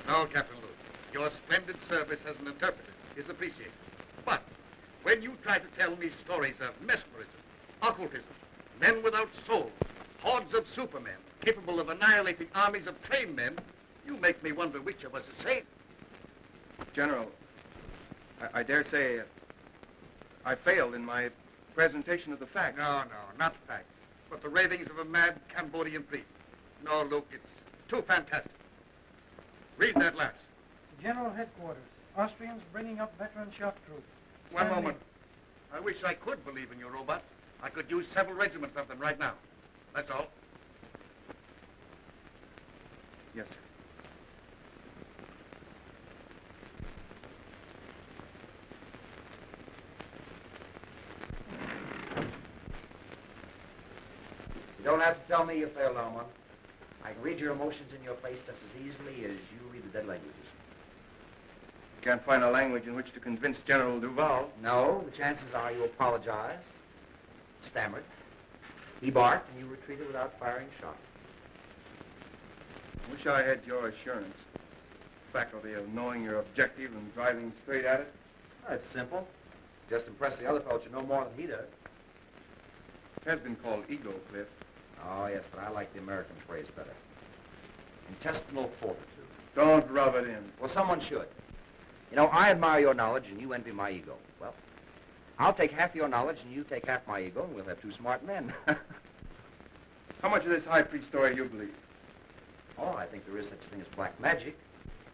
No, Captain Luke. Your splendid service as an interpreter is appreciated. But when you try to tell me stories of mesmerism, occultism, men without souls, hordes of supermen capable of annihilating armies of trained men, you make me wonder which of us is sane. General, I dare say I failed in my presentation of the facts. No, not facts, but the ravings of a mad Cambodian priest. No, Luke, it's too fantastic. Read that last. General Headquarters. Austrians bringing up veteran shock troops. One moment. I wish I could believe in your robots. I could use several regiments of them right now. That's all. Yes, sir. You don't have to tell me you failed, Almond. I can read your emotions in your face just as easily as you read the dead languages. Can't find a language in which to convince General Duval. No, the chances are you apologized, stammered, he barked, and you retreated without firing a shot. I wish I had your assurance. Faculty of knowing your objective and driving straight at it. That's simple. Just impress the other fellow you know more than he does. It has been called ego, Cliff. Oh, yes, but I like the American phrase better. Intestinal fortitude. Don't rub it in. Well, someone should. You know, I admire your knowledge and you envy my ego. Well, I'll take half your knowledge and you take half my ego and we'll have two smart men. How much of this high priest story do you believe? Oh, I think there is such a thing as black magic.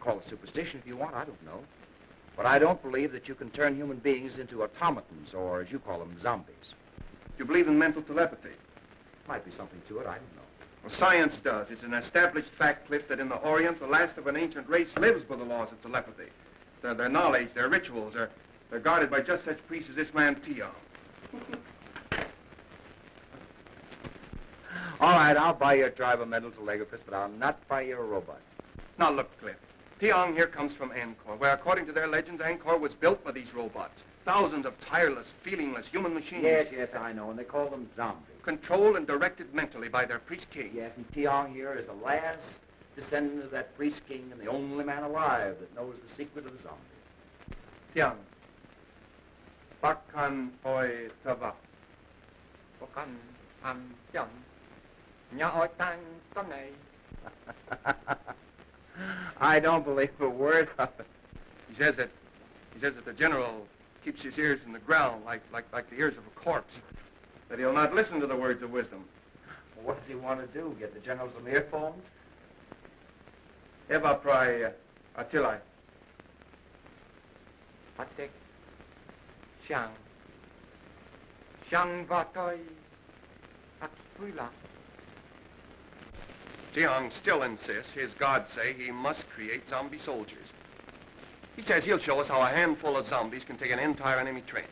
Call it superstition if you want, I don't know. But I don't believe that you can turn human beings into automatons or, as you call them, zombies. You believe in mental telepathy? Might be something to it, I don't know. Well, science does. It's an established fact, Cliff, that in the Orient, the last of an ancient race lives by the laws of telepathy. Their knowledge, their rituals, they're guarded by just such priests as this man, Tiong. All right, I'll buy your tribe of mental telegraphist, but I'll not buy your robot. Now, look, Cliff. Tiong here comes from Angkor, where, according to their legends, Angkor was built by these robots. Thousands of tireless, feelingless human machines. Yes, I know, and they call them zombies. Controlled and directed mentally by their priest king. Yes, and Tiong here is the last descendant of that priest king and the only man alive that knows the secret of the zombie. Tiong. Bakan oi tava. Bakan am tiang. Nya oi tang tonei. I don't believe a word of it. He says that the general keeps his ears in the ground like the ears of a corpse. That he'll not listen to the words of wisdom. Well, what does he want to do? Get the general some earphones? Eva prai Attilai. Atek Shang. Shang Vatoi Atpuila. Tiong still insists his gods say he must create zombie soldiers. He says he'll show us how a handful of zombies can take an entire enemy trench.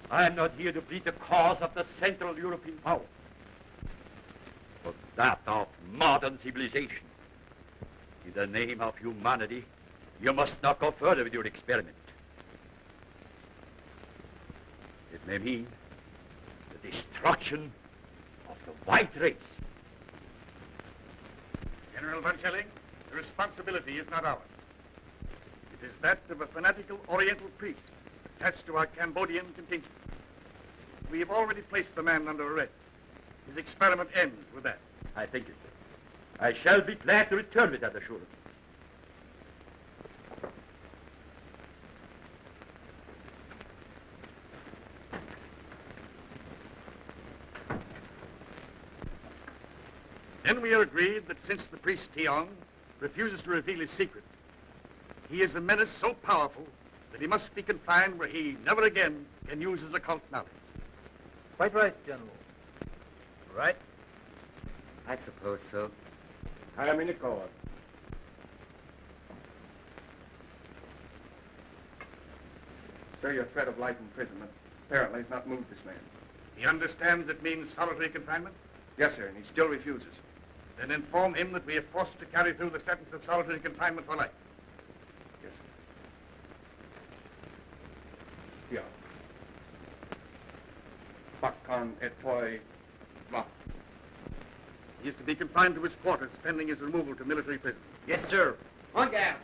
I'm not here to plead the cause of the Central European power, but that of modern civilization. In the name of humanity, You must not go further with your experiment. It may mean the destruction of the white race. General von Schelling, the responsibility is not ours. It is that of a fanatical Oriental priest attached to our Cambodian contingent. We have already placed the man under arrest. His experiment ends with that. I thank you, sir. I shall be glad to return with that assurance. Then we are agreed that since the priest Tiong refuses to reveal his secret, he is a menace so powerful that he must be confined where he never again can use his occult knowledge. Quite right, General. Right? I suppose so. I am in the court. Sir, your threat of life imprisonment apparently has not moved this man. He understands it means solitary confinement? Yes, sir, and he still refuses. Then inform him that we are forced to carry through the sentence of solitary confinement for life. Yes, sir. Yeah. Bakkan et toi va. He is to be confined to his quarters pending his removal to military prison. Yes, sir. On down.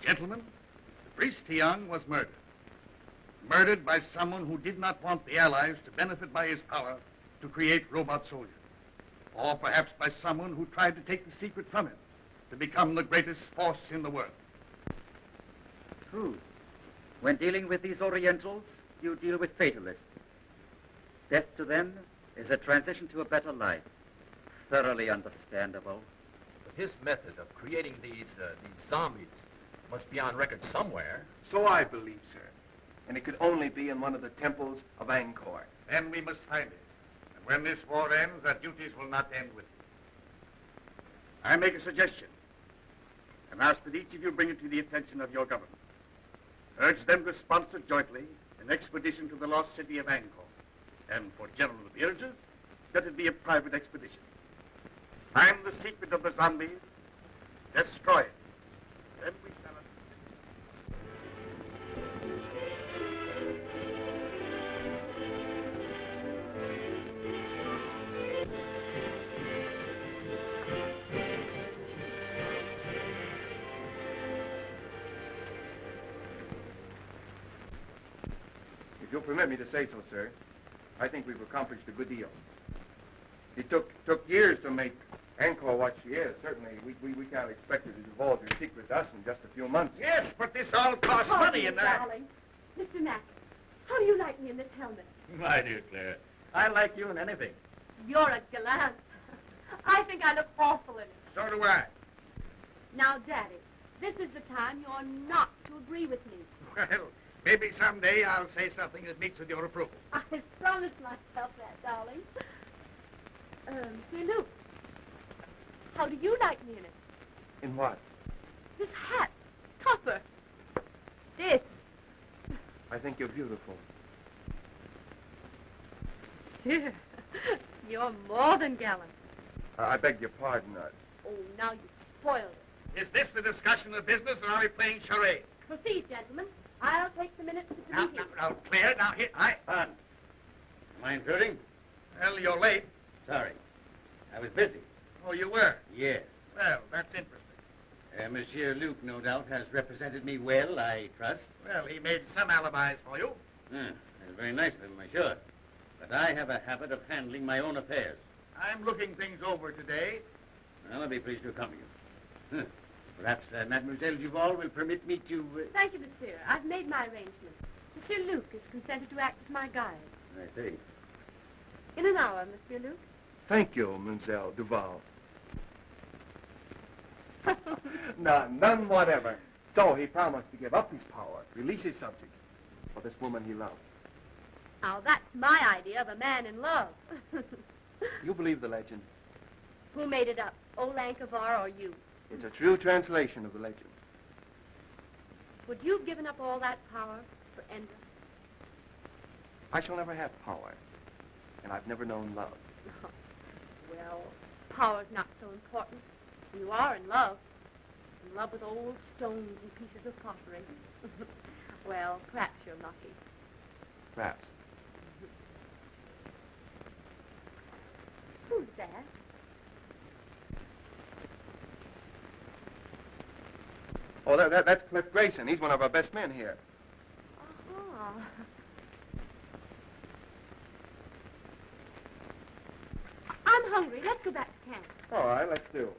Gentlemen, the priest Tiong was murdered. Murdered by someone who did not want the Allies to benefit by his power to create robot soldiers. Or perhaps by someone who tried to take the secret from him to become the greatest force in the world. True. When dealing with these Orientals, you deal with fatalists. Death to them is a transition to a better life. Thoroughly understandable. But his method of creating these zombies must be on record somewhere. So I believe, sir. And it could only be in one of the temples of Angkor. Then we must find it. And when this war ends, our duties will not end with it. I make a suggestion and ask that each of you bring it to the attention of your government. Urge them to sponsor jointly an expedition to the lost city of Angkor. And for general appearances, let it be a private expedition. Find the secret of the zombies, destroy it. Then we shall... If you'll permit me to say so, sir, I think we've accomplished a good deal. It took years to make Angkor what she is. Certainly, we can't expect her to divulge her secret to us in just a few months. Yes, but this all costs money, and darling. Mr. Mack, how do you like me in this helmet? My dear Claire, I like you in anything. You're a gallant. I think I look awful in it. So do I. Now, Daddy, this is the time you're not to agree with me. Well, maybe someday I'll say something that meets with your approval. I promised myself that, darling. Dear Luke, how do you like me in it? In what? This hat, topper, this. I think you're beautiful. Dear, you're more than gallant. I beg your pardon. Oh, now you spoiled it. Is this the discussion of business, or are we playing charades? Proceed, gentlemen. I'll take the minutes to the meeting. Now, Claire, now, here, Pardon. Am I intruding? Well, you're late. Sorry. I was busy. Oh, you were? Yes. Well, that's interesting. Monsieur Luke, no doubt, has represented me well, I trust. Well, he made some alibis for you. That's very nice of him, I'm sure. But I have a habit of handling my own affairs. I'm looking things over today. Well, I'll be pleased to accompany you. Perhaps Mademoiselle Duval will permit me to... Thank you, monsieur. I've made my arrangements. Monsieur Luke has consented to act as my guide. I see. In an hour, Monsieur Luke. Thank you, Mademoiselle Duval. None whatever. So he promised to give up his power, release his subjects for this woman he loved. Now, that's my idea of a man in love. You believe the legend? Who made it up, old Ankavar or you? It's a true translation of the legend. Would you have given up all that power for Endra? I shall never have power, and I've never known love. Well, power's not so important. You are in love with old stones and pieces of pottery. Well, perhaps you're lucky. Perhaps. Who's that? Oh, that's Cliff Grayson. He's one of our best men here. Uh-huh. I'm hungry. Let's go back to camp. All right, let's do.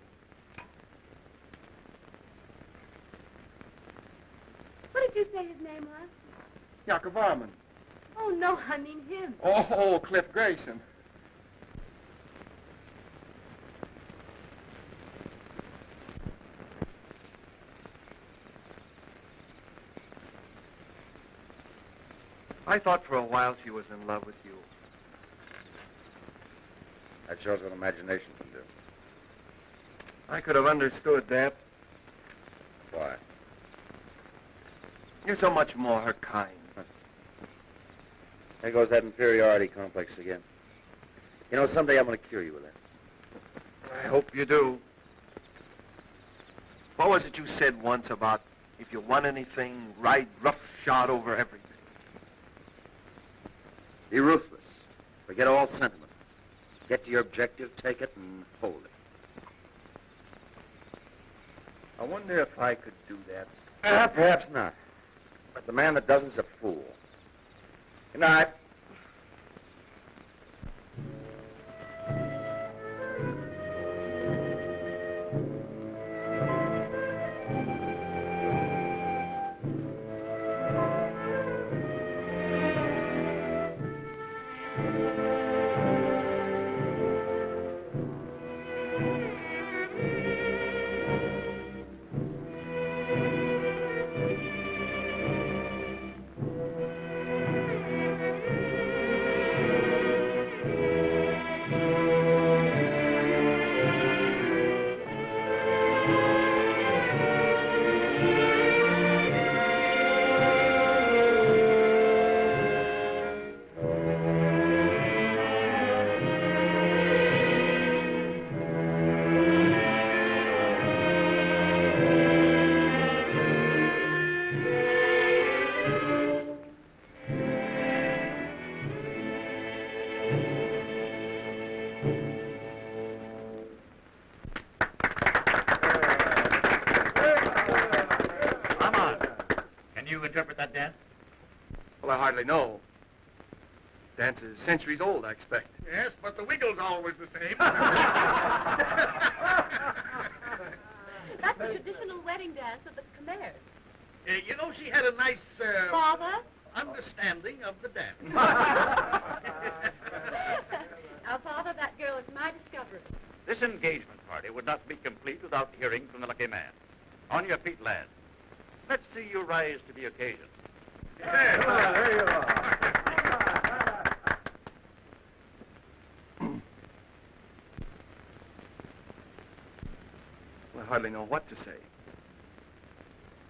What did you say his name was? Jakob Varman. Oh, no, I mean him. Oh, Cliff Grayson. I thought for a while she was in love with you. That shows what imagination can do. I could have understood that. Why? You're so much more her kind. There goes that inferiority complex again. You know, someday I'm going to cure you with that. I hope you do. What was it you said once about if you want anything, ride roughshod over everything? Be ruthless. Forget all sentiment. Get to your objective, take it, and hold it. I wonder if I could do that. Perhaps not. But the man that doesn't is a fool. Good night. Interpret that dance? Well, I hardly know. Dance is centuries old, I expect. Yes, but the wiggle's always the same. That's the traditional wedding dance of the Khmers. You know, she had a nice, Father? understanding of the dance. Now, Father, that girl is my discovery. This engagement party would not be complete without hearing from the lucky man. On your feet, lads. Let's see you rise to the occasion. There you are. I hardly know what to say.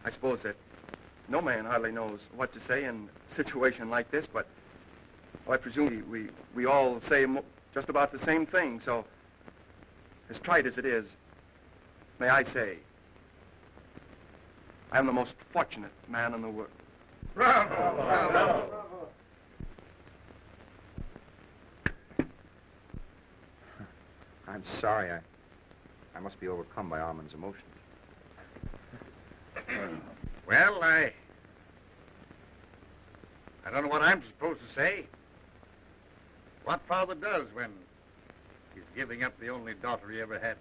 I suppose that no man hardly knows what to say in a situation like this, but I presume we all say just about the same thing, so as trite as it is, may I say, I am the most fortunate man in the world. Bravo! Bravo! I'm sorry. I must be overcome by Armand's emotions. Well, I don't know what I'm supposed to say. What father does when he's giving up the only daughter he ever had.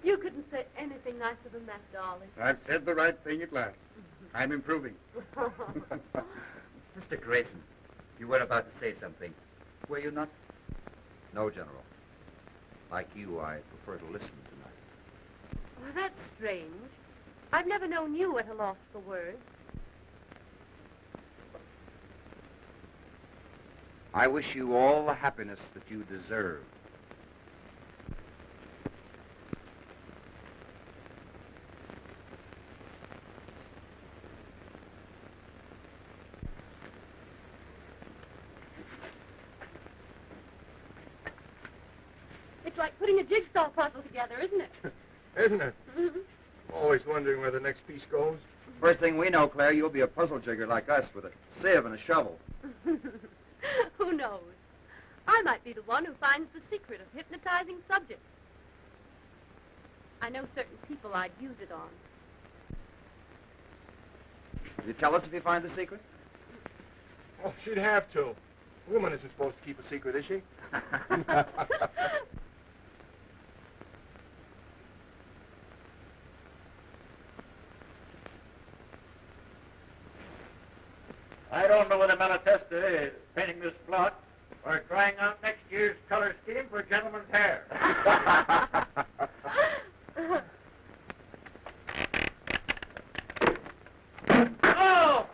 You couldn't say anything nicer than that, darling. I've said the right thing at last. I'm improving. Mr. Grayson, you were about to say something. Were you not? No, General. Like you, I prefer to listen tonight. Well, that's strange. I've never known you at a loss for words. I wish you all the happiness that you deserve. It's like putting a jigsaw puzzle together, isn't it? Isn't it? Mm-hmm. Always wondering where the next piece goes. First thing we know, Claire, you'll be a puzzle jigger like us with a sieve and a shovel. Who knows? I might be the one who finds the secret of hypnotizing subjects. I know certain people I'd use it on. Will you tell us if you find the secret? Oh, she'd have to. A woman isn't supposed to keep a secret, is she? I don't know whether Malatesta is painting this plot or trying out next year's color scheme for gentlemen's hair. Oh!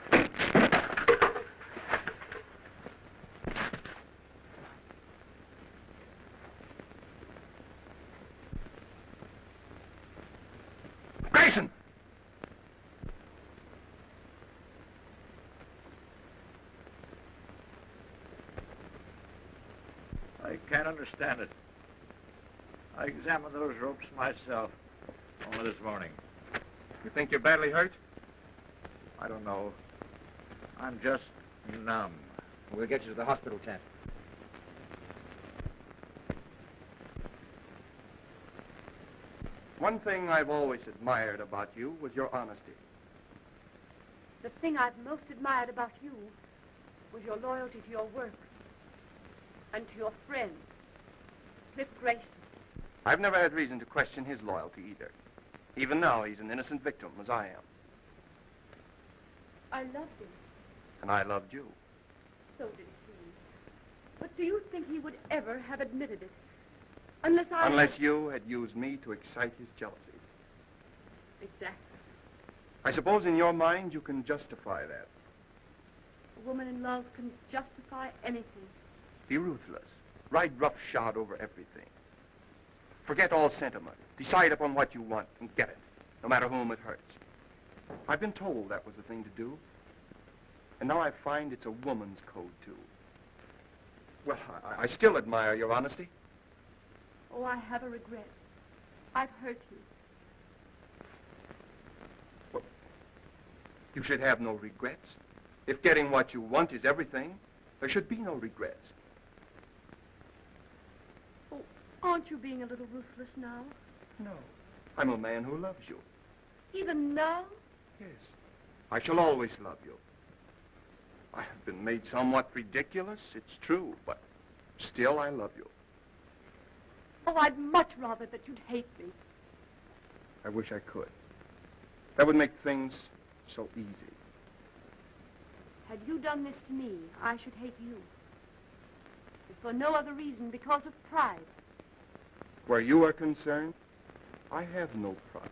Grayson! I can't understand it. I examined those ropes myself only this morning. You think you're badly hurt? I don't know. I'm just numb. We'll get you to the hospital tent. One thing I've always admired about you was your honesty. The thing I've most admired about you was your loyalty to your work and to your friend, Cliff Grayson. I've never had reason to question his loyalty either. Even now, he's an innocent victim, as I am. I loved him. And I loved you. So did he. But do you think he would ever have admitted it? Unless you had used me to excite his jealousy. Exactly. I suppose in your mind you can justify that. A woman in love can justify anything. Be ruthless. Ride roughshod over everything. Forget all sentiment. Decide upon what you want and get it, no matter whom it hurts. I've been told that was the thing to do. And now I find it's a woman's code, too. Well, I still admire your honesty. Oh, I have a regret. I've hurt you. Well, you should have no regrets. If getting what you want is everything, there should be no regrets. Oh, aren't you being a little ruthless now? No. I'm a man who loves you. Even now? Yes. I shall always love you. I have been made somewhat ridiculous, it's true, but still I love you. Oh, I'd much rather that you'd hate me. I wish I could. That would make things so easy. Had you done this to me, I should hate you. If for no other reason, because of pride. Where you are concerned, I have no pride.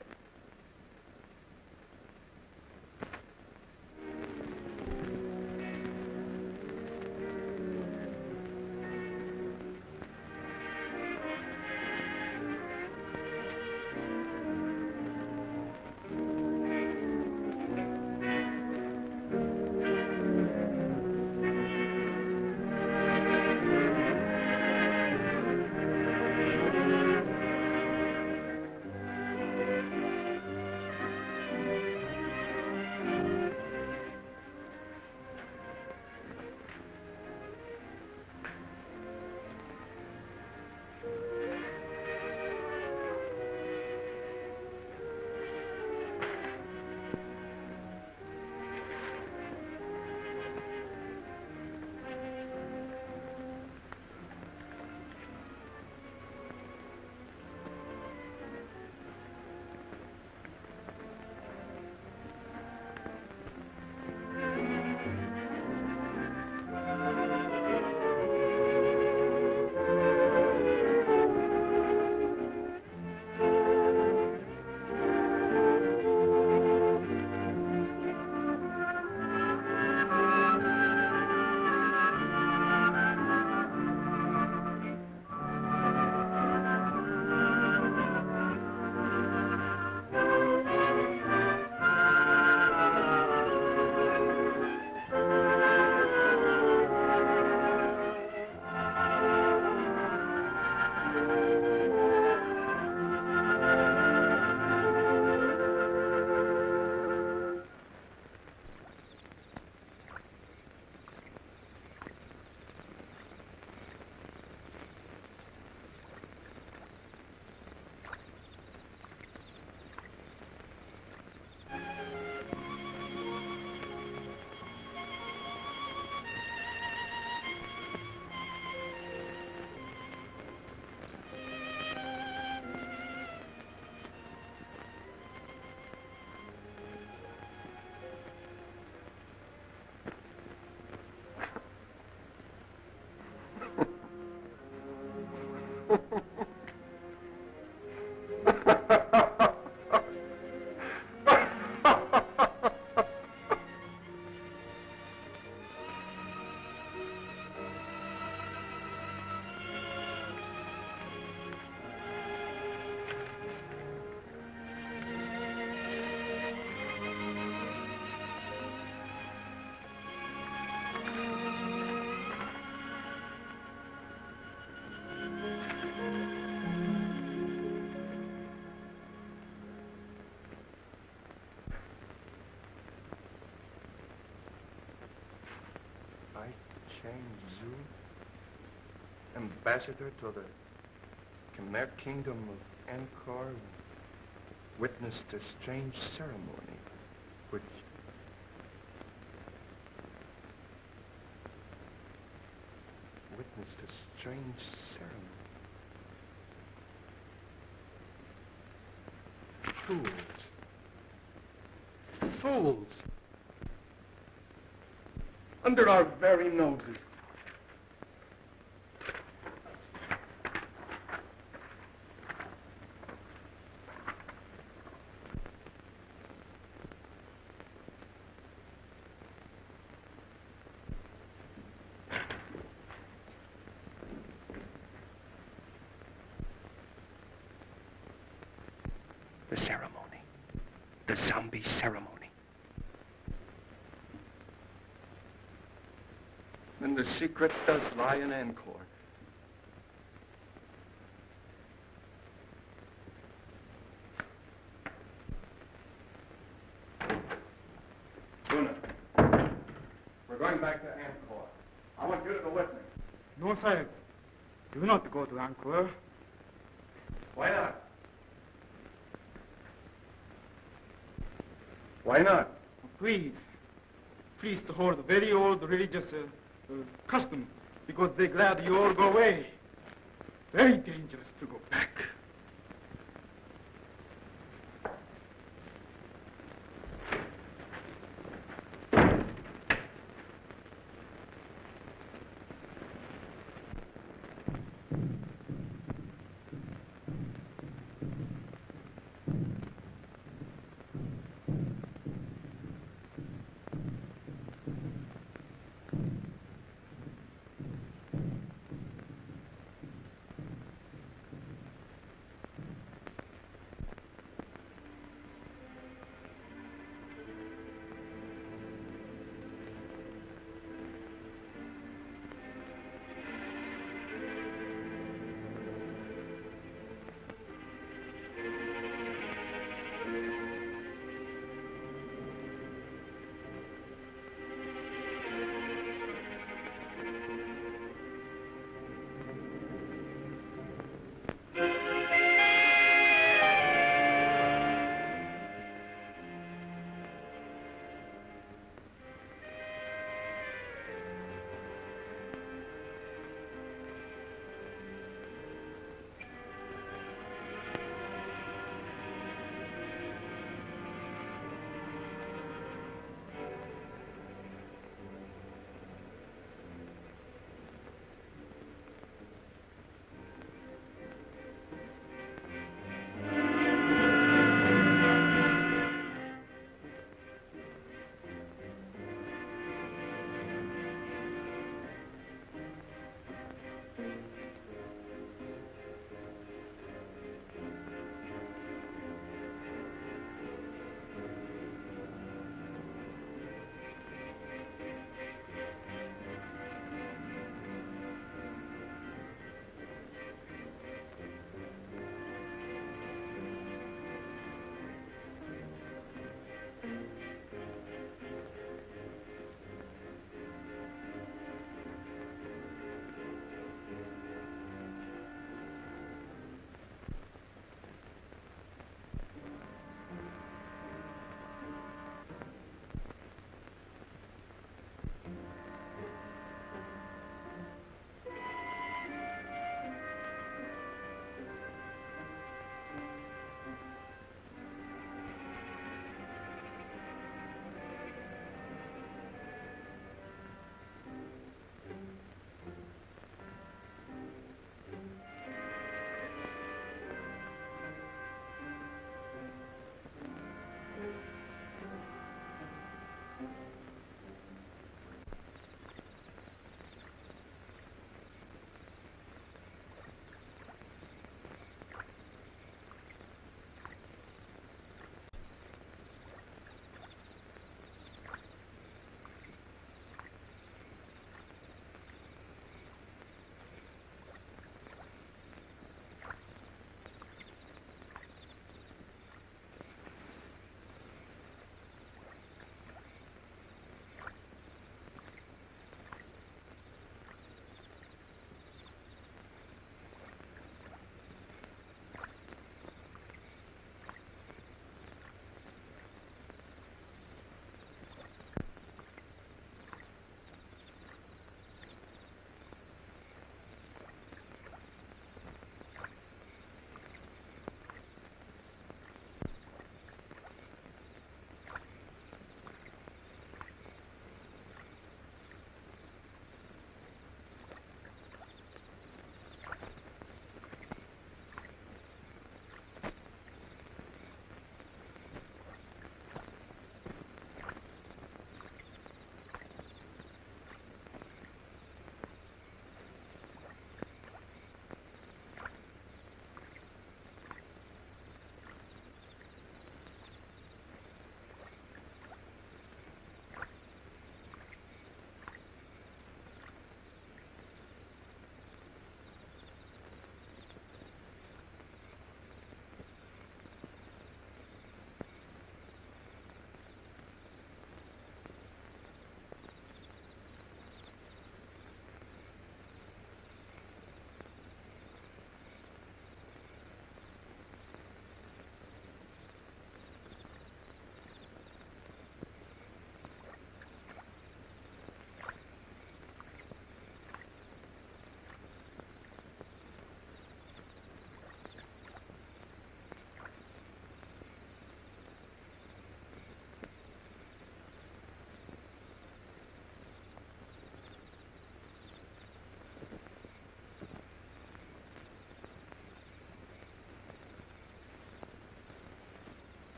Ambassador to the Khmer Kingdom of Angkor, witnessed a strange ceremony which Fools! Under our very noses. The ceremony. The zombie ceremony. Then the secret does lie in Angkor. Luna, we're going back to Angkor. I want you to go with me. No, Sahib. Do not go to Angkor. Why not? Why not? Please to hold a very old religious custom, because they're glad you all go away. Very dangerous to go back.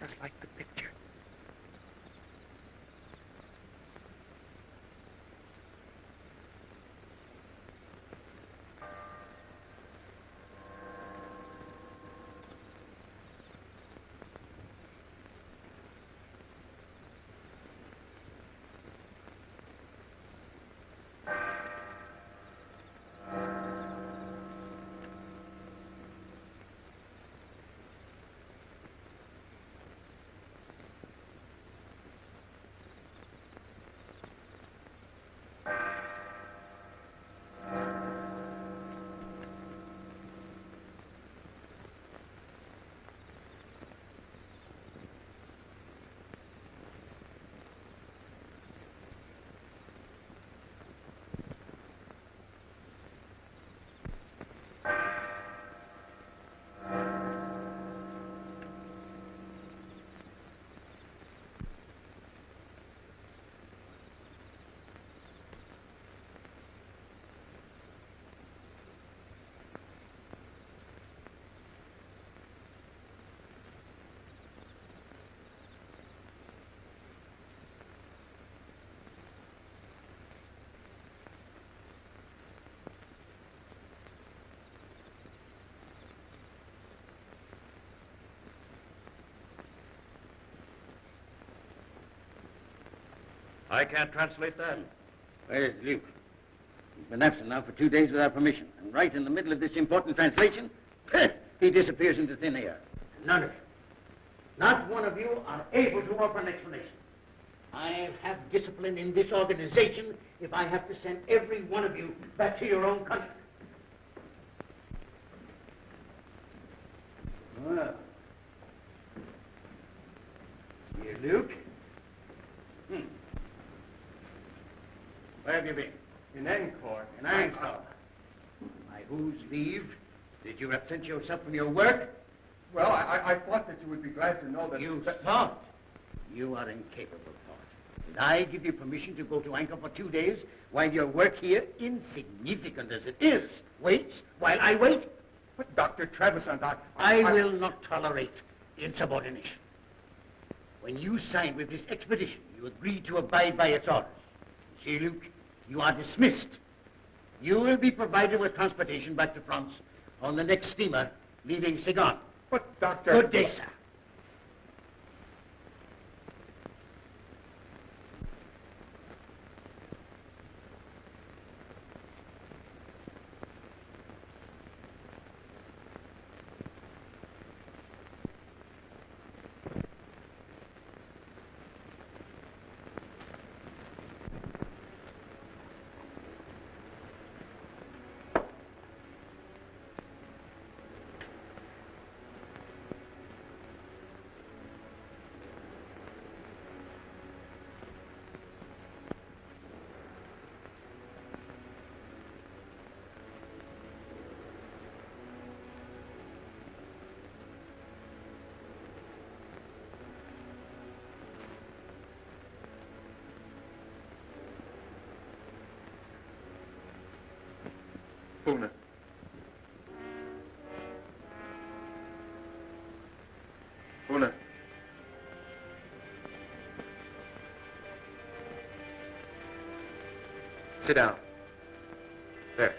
just like the picture. I can't translate that. Where's Luke? He's been absent now for 2 days without permission. And right in the middle of this important translation, he disappears into thin air. None of you, not one of you, are able to offer an explanation. I have discipline in this organization if I have to send every one of you back to your own country. Well, dear Luke. Where have you been? In Angkor. In Angkor. By whose leave did you absent yourself from your work? Well, I thought that you would be glad to know that... You thought? You are incapable of thought. Did I give you permission to go to Angkor for 2 days while your work here, insignificant as it is, waits while I wait? But, Dr. Trevisan, I will not tolerate insubordination. When you signed with this expedition, you agreed to abide by its orders. See, Luke, you are dismissed. You will be provided with transportation back to France on the next steamer leaving Saigon. But, Doctor... Good day, sir. Una. Una. Sit down. There.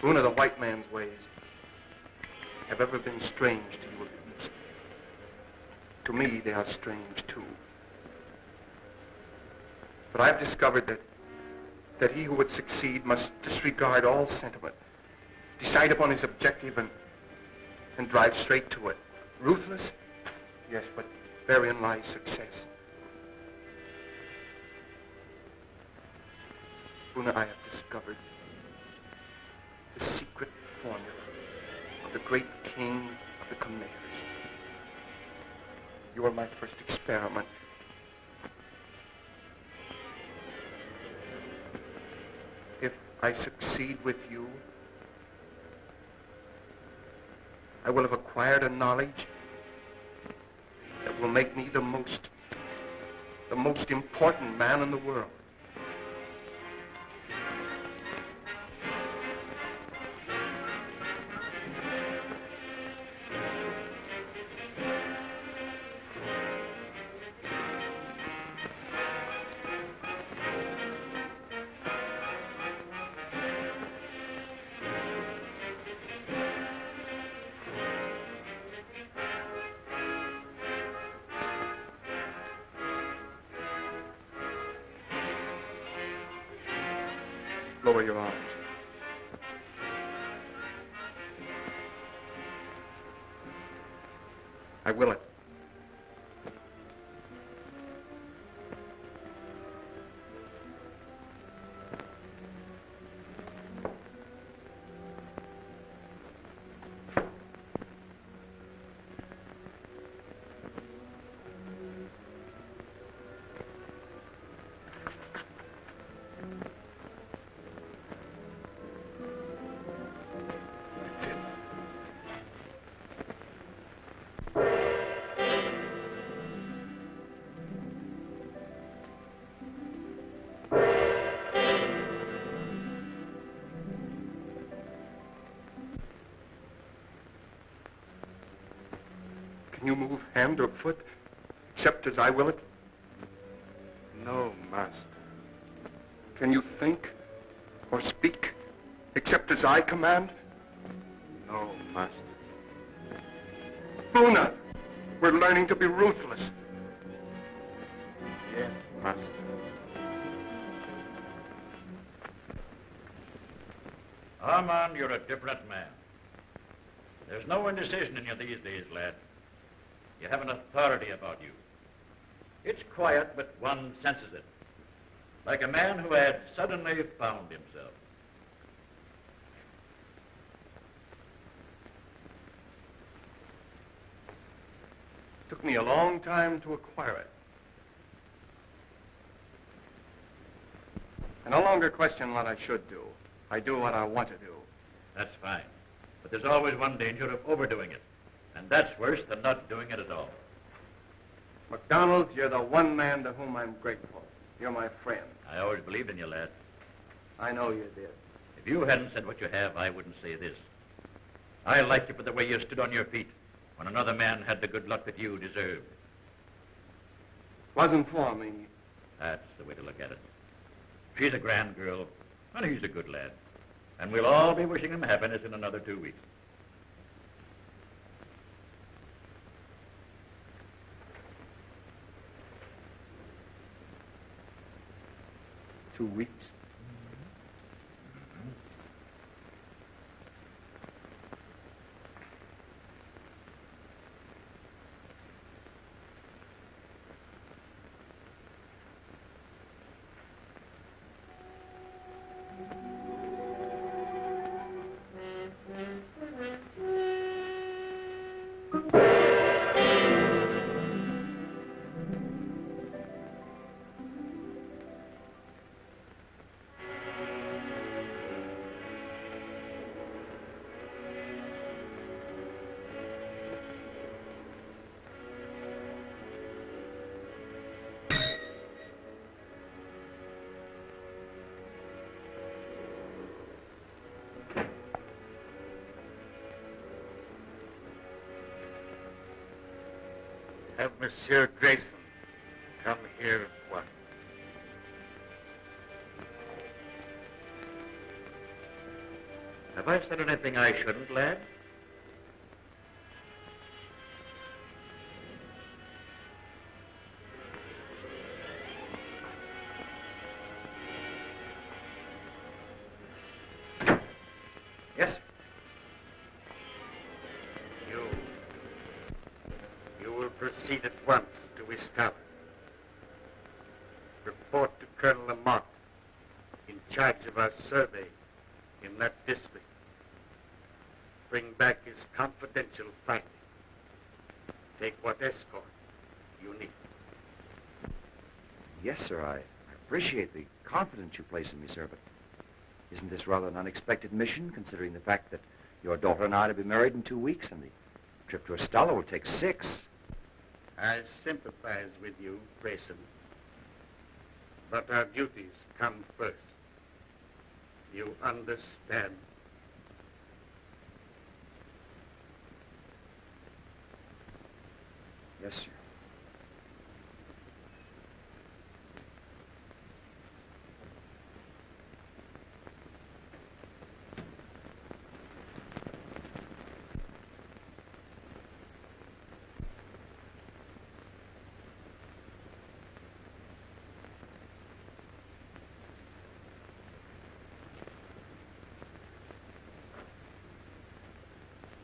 Una, the white man's ways have ever been strange to you of the East. To me, they are strange, too. But I've discovered that he who would succeed must disregard all sentiment, decide upon his objective and drive straight to it. Ruthless? Yes, but therein lies success. Una, I have discovered the secret formula of the great king of the Khmers. You are my first experiment. If I succeed with you, I will have acquired a knowledge that will make me the most The most important man in the world. Lower your arms. I will it. Can you move hand or foot, except as I will it? No, Master. Can you think or speak, except as I command? No, Master. Luna, we're learning to be ruthless. Yes, Master. Armand, you're a different man. There's no indecision in you these days, lad. You have an authority about you. It's quiet, but one senses it. Like a man who had suddenly found himself. Took me a long time to acquire it. I no longer question what I should do. I do what I want to do. That's fine. But there's always one danger of overdoing it. And that's worse than not doing it at all. MacDonald, you're the one man to whom I'm grateful. You're my friend. I always believed in you, lad. I know you did. If you hadn't said what you have, I wouldn't say this. I liked you for the way you stood on your feet when another man had the good luck that you deserved. Wasn't for me. That's the way to look at it. She's a grand girl, and he's a good lad. And we'll all be wishing him happiness in another 2 weeks. Two weeks? Have Monsieur Grayson come here at once. Have I said anything I shouldn't, lad? Yes, sir. You will proceed at once to East Tower. Report to Colonel Lamont, in charge of our survey in that district. Bring back his confidential findings. Take what escort you need. Yes, sir, I appreciate the confidence you place in me, sir, but isn't this rather an unexpected mission, considering the fact that your daughter and I are to be married in 2 weeks, and the trip to Estella will take 6? I sympathize with you, Grayson, But our duties come first. You understand? Yes, sir.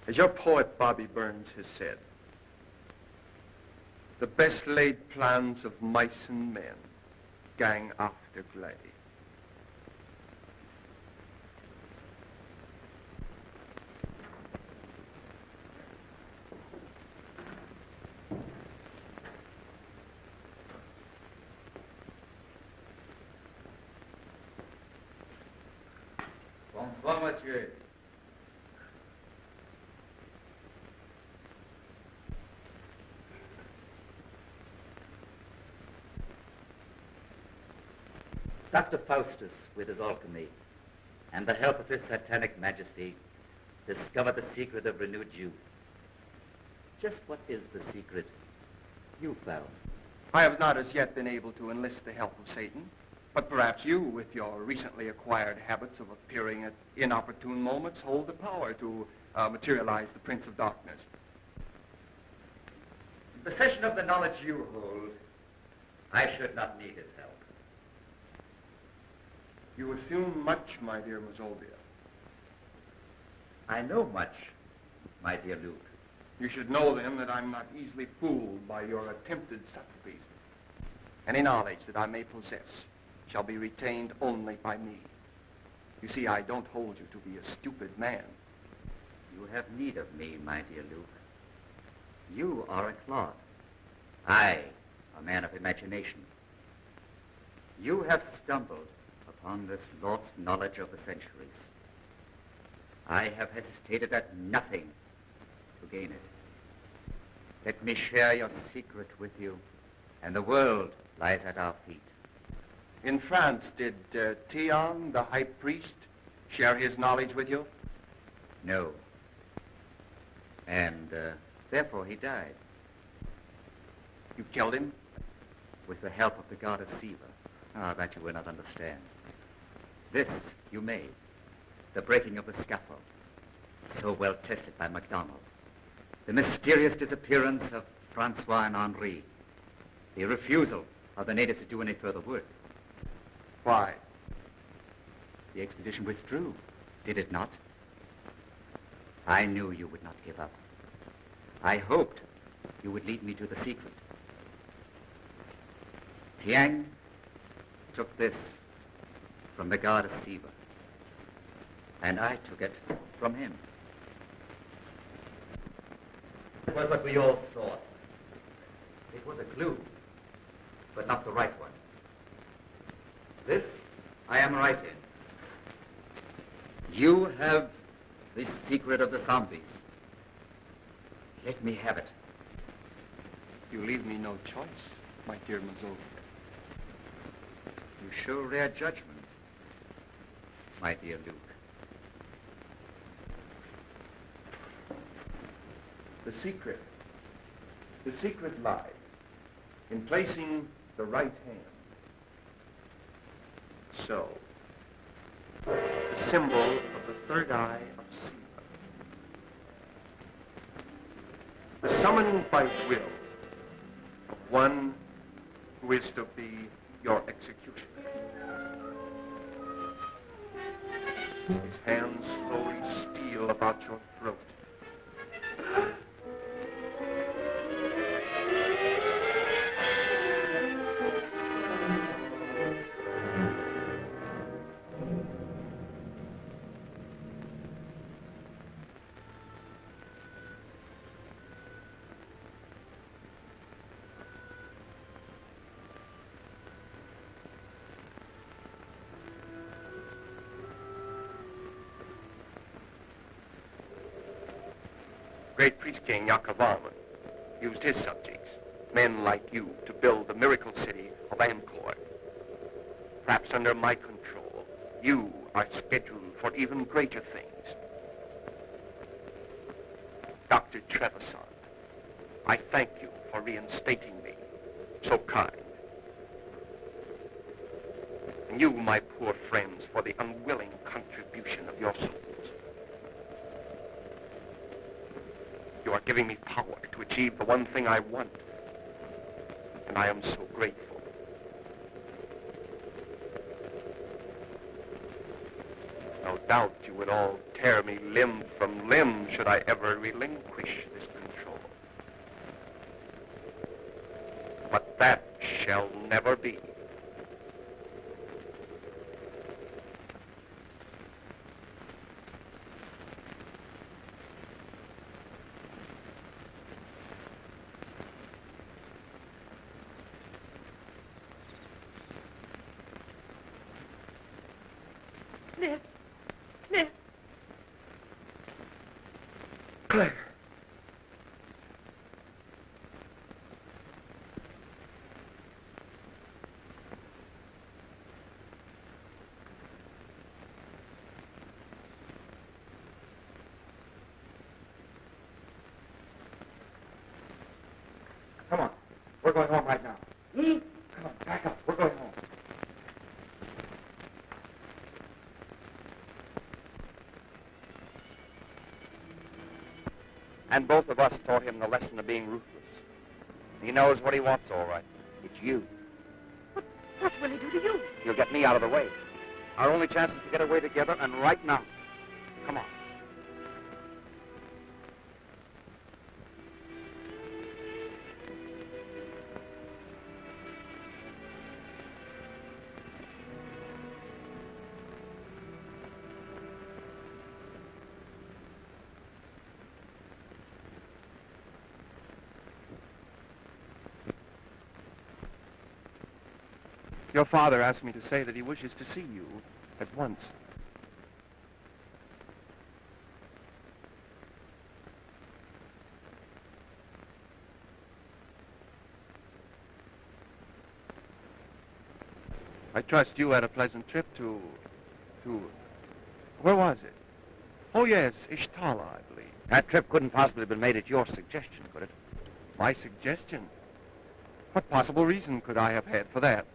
As your poet Bobby Burns has said, the best laid plans of mice and men gang after gley. Bonsoir, monsieur. Dr. Faustus, with his alchemy, and the help of his satanic majesty, discovered the secret of renewed youth. Just what is the secret you found? I have not as yet been able to enlist the help of Satan, but perhaps you, with your recently acquired habits of appearing at inopportune moments, hold the power to materialize the Prince of Darkness. In possession of the knowledge you hold, I should not need his help. You assume much, my dear Mazovia. I know much, my dear Luke. You should know, then, that I'm not easily fooled by your attempted subtleties. Any knowledge that I may possess shall be retained only by me. You see, I don't hold you to be a stupid man. You have need of me, my dear Luke. You are a clod. I, a man of imagination. You have stumbled upon this lost knowledge of the centuries. I have hesitated at nothing to gain it. Let me share your secret with you, and the world lies at our feet. In France, did Theon, the high priest, share his knowledge with you? No. And therefore he died. You killed him? With the help of the goddess Shiver. Ah, that you will not understand. This you made. The breaking of the scaffold, so well tested by MacDonald. The mysterious disappearance of Francois and Henri. The refusal of the natives to do any further work. Why? The expedition withdrew, did it not? I knew you would not give up. I hoped you would lead me to the secret. Tiang took this from the goddess Shiver, and I took it from him. It was what we all sought. It was a clue, but not the right one. This I am right in. You have the secret of the zombies. Let me have it. You leave me no choice, my dear Mazovia. You show rare judgment, my dear Luke. The secret lies in placing the right hand. So, the symbol of the third eye of Shiva. The summoning by will of one who is to be your executioner. His hands slowly steal about your throat. Great priest king Yakavan used his subjects, men like you, to build the miracle city of Angkor. perhaps under my control, you are scheduled for even greater things. Dr. Trevisan, I thank you for reinstating me. So kind. And you, my poor friends, for the unwilling contribution of your souls. You are giving me power to achieve the one thing I want. And I am so grateful. No doubt you would all tear me limb from limb should I ever relinquish this control. But that shall never be. Claire. Come on. We're going home right now. Come on, back up. We're going home. And both of us taught him the lesson of being ruthless. He knows what he wants, all right. It's you. What will he do to you? He'll get me out of the way. Our only chance is to get away together, and right now. Come on. Your father asked me to say that he wishes to see you at once. I trust you had a pleasant trip to... Where was it? Oh, yes, Ishtala, I believe. That trip couldn't possibly have been made at your suggestion, could it? My suggestion? What possible reason could I have had for that?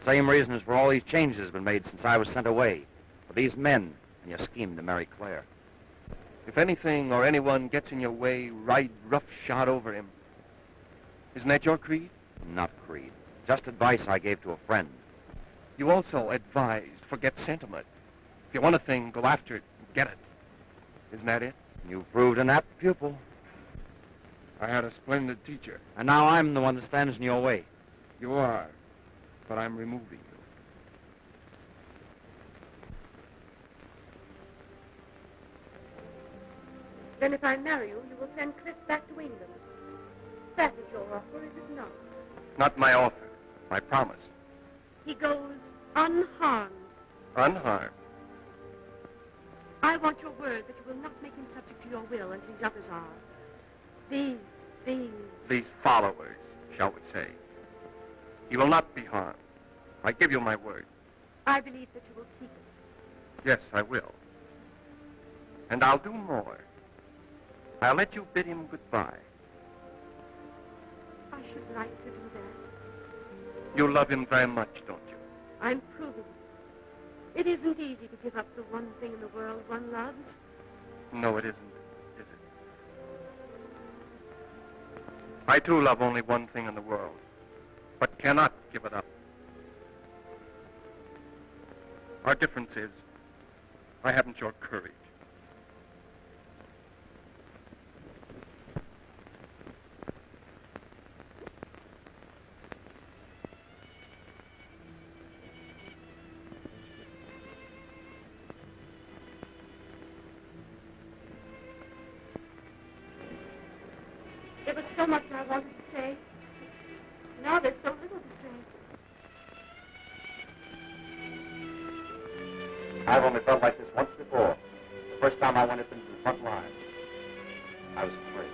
Same reason as for all these changes have been made since I was sent away. For these men and your scheme to marry Claire. If anything or anyone gets in your way, ride roughshod over him. Isn't that your creed? Not creed. Just advice I gave to a friend. You also advised forget sentiment. If you want a thing, go after it and get it. Isn't that it? You proved an apt pupil. I had a splendid teacher. And now I'm the one that stands in your way. You are. But I'm removing you. Then if I marry you, you will send Cliff back to England. That is your offer, is it not? Not my offer. My promise. He goes unharmed. Unharmed. I want your word that you will not make him subject to your will as these others are. These followers, shall we say. He will not be harmed. I give you my word. I believe that you will keep it. Yes, I will. And I'll do more. I'll let you bid him goodbye. I should like to do that. You love him very much, don't you? I'm proving it. It isn't easy to give up the one thing in the world one loves. No, it isn't, is it? I, too, love only one thing in the world, but cannot give it up. Our difference is, I haven't your courage. There was so much I wanted to say. Now there's so little to say. I've only felt like this once before. The first time I went up into the front lines. I was afraid.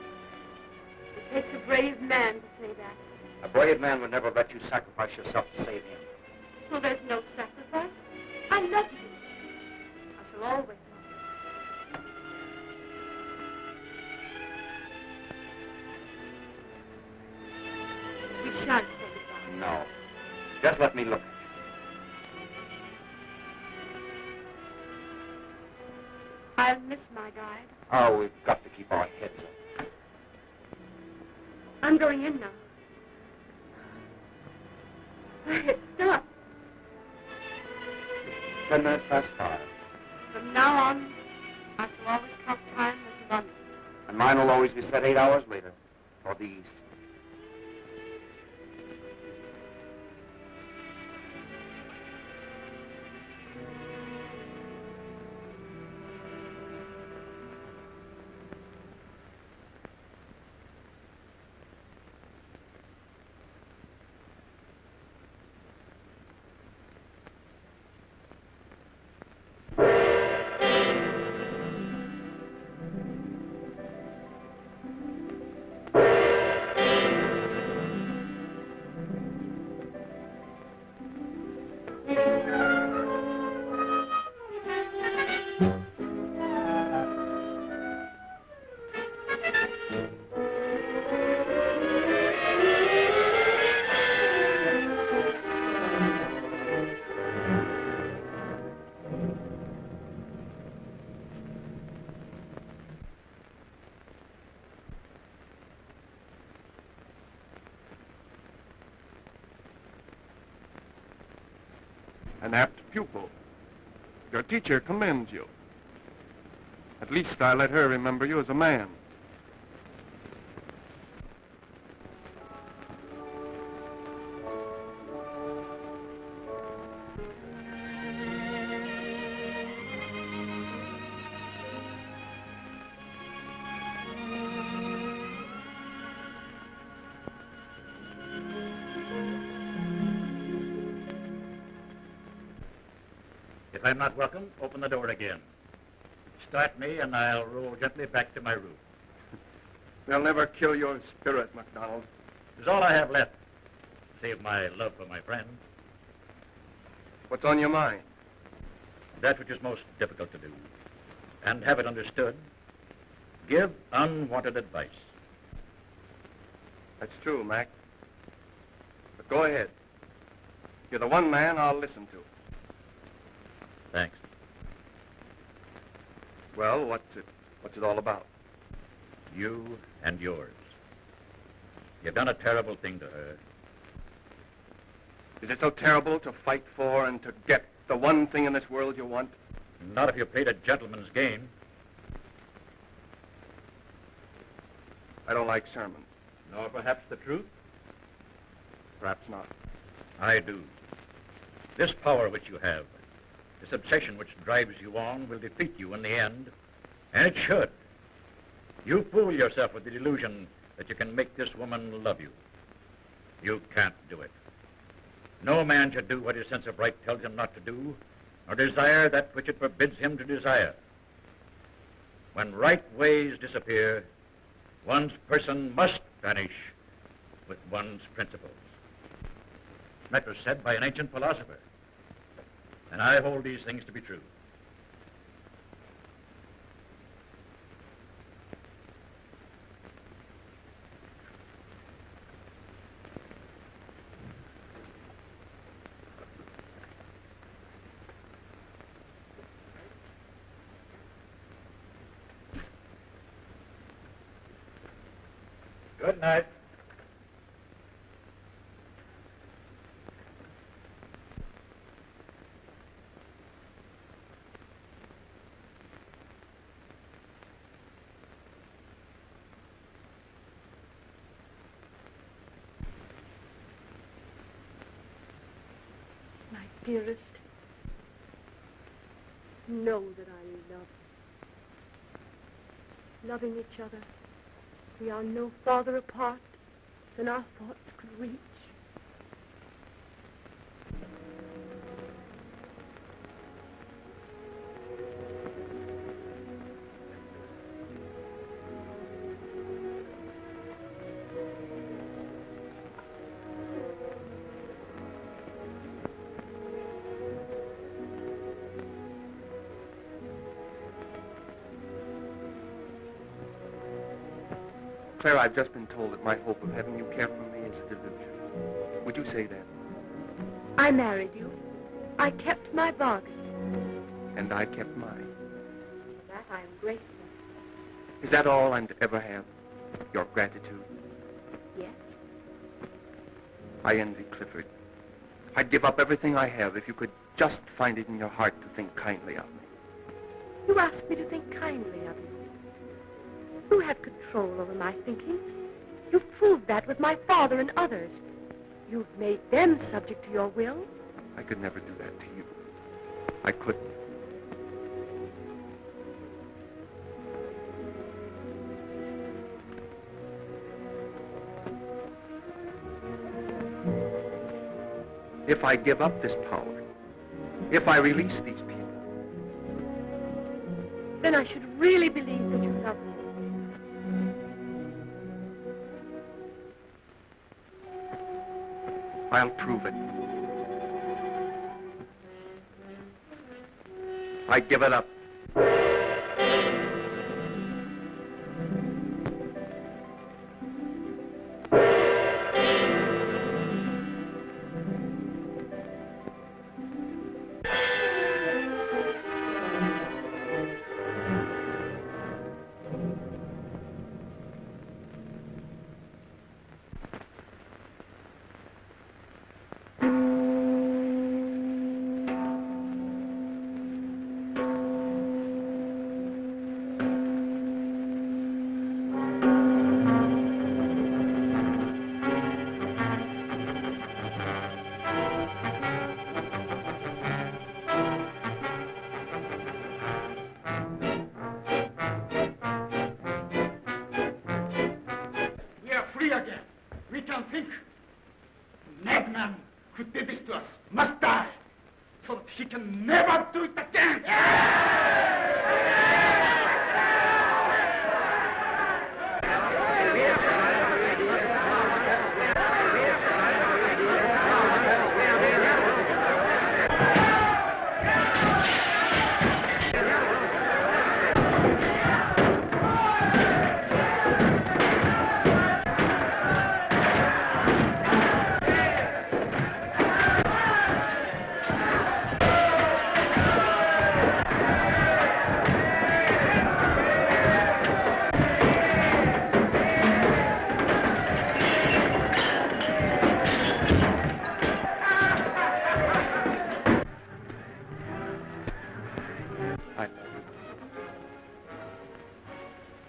It takes a brave man to say that. A brave man would never let you sacrifice yourself to save him. Well, there's no sacrifice. I love you. I shall always love you. We shan't say goodbye. No. Just let me look. I'll miss my guide. Oh, we've got to keep our heads up. I'm going in now. It's dark. 10 minutes past 5. From now on, I shall always count time as London. And mine will always be set 8 hours later, toward the east. An apt pupil. Your teacher commends you. At least I let her remember you as a man. If I'm not welcome, open the door again. Start me, and I'll roll gently back to my room. They'll never kill your spirit, MacDonald. It's all I have left, save my love for my friend. What's on your mind? That which is most difficult to do, and have it understood. Give unwanted advice. That's true, Mac. But go ahead. You're the one man I'll listen to. Thanks. Well, what's it all about? You and yours. You've done a terrible thing to her. Is it so terrible to fight for and to get the one thing in this world you want? Not if you played a gentleman's game. I don't like sermons. Nor perhaps the truth? Perhaps not. I do. This power which you have, this obsession which drives you on, will defeat you in the end. And it should. You fool yourself with the delusion that you can make this woman love you. You can't do it. No man should do what his sense of right tells him not to do, or desire that which it forbids him to desire. When right ways disappear, one's person must vanish with one's principles. That was said by an ancient philosopher, and I hold these things to be true. Good night. My dearest, know that I love you. Loving each other, we are no farther apart than our thoughts could reach. Clara, I've just been told that my hope of having you care for me is a delusion. Would you say that? I married you. I kept my bargain. And I kept mine. For that I am grateful. Is that all I'm to ever have? Your gratitude? Yes. I envy Clifford. I'd give up everything I have if you could just find it in your heart to think kindly of me. You asked me to think kindly of you. You had control over my thinking. You've proved that with my father and others. You've made them subject to your will. I could never do that to you. I couldn't. If I give up this power, if I release these people, then I should really believe that you love me. I'll prove it. I give it up.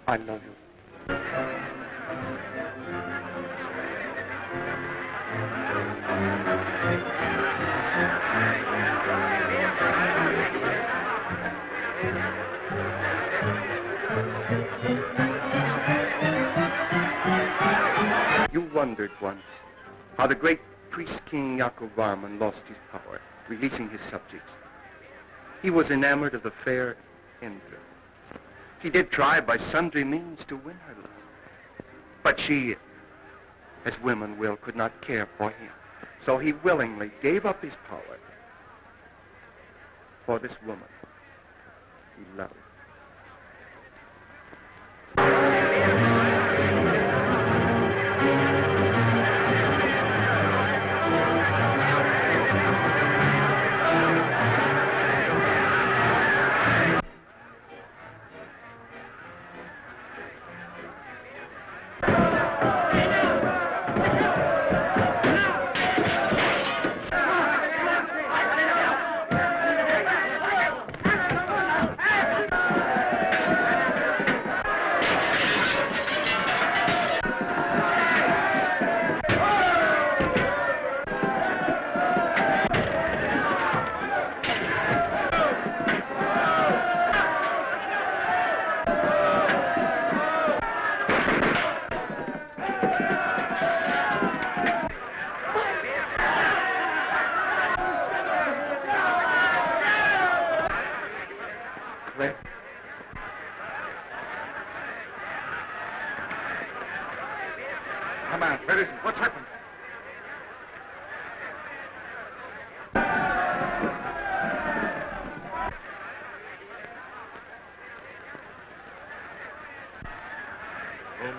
I love you. You wondered once how the great priest-king Yakovarman lost his power, releasing his subjects. He was enamored of the fair Indra. He did try by sundry means to win her love. But she, as women will, could not care for him. So he willingly gave up his power for this woman he loved.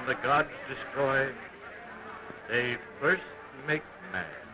the gods destroy, they first make man.